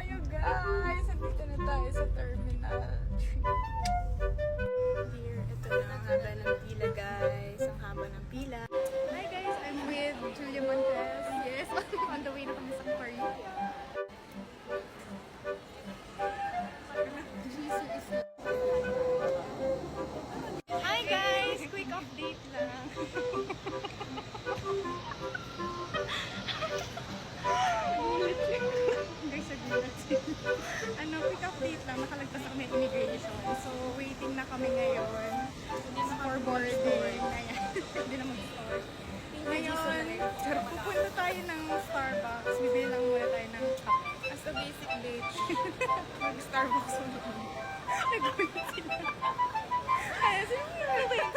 tayo, guys. Nandito na tayo sa Terminal 3. Here, ito na ang haba ng pila, guys. Ang haba ng pila. Hi, guys. I'm with Julia Montes. Yes, on the way na kami sa Korea. Hi, guys. Quick update lang. Guys, nagulat sila. Quick update lang. Nakalagpas kami immigration. So, waiting na kami ngayon for boarding. Ayan. Hindi na mag-store. Ngayon, pupunta tayo ng Starbucks. Bibili lang muna tayo ng kape. As a basic bitch. Mag-Starbucks muna kami. Nagulat sila. Ayan, sino ba yung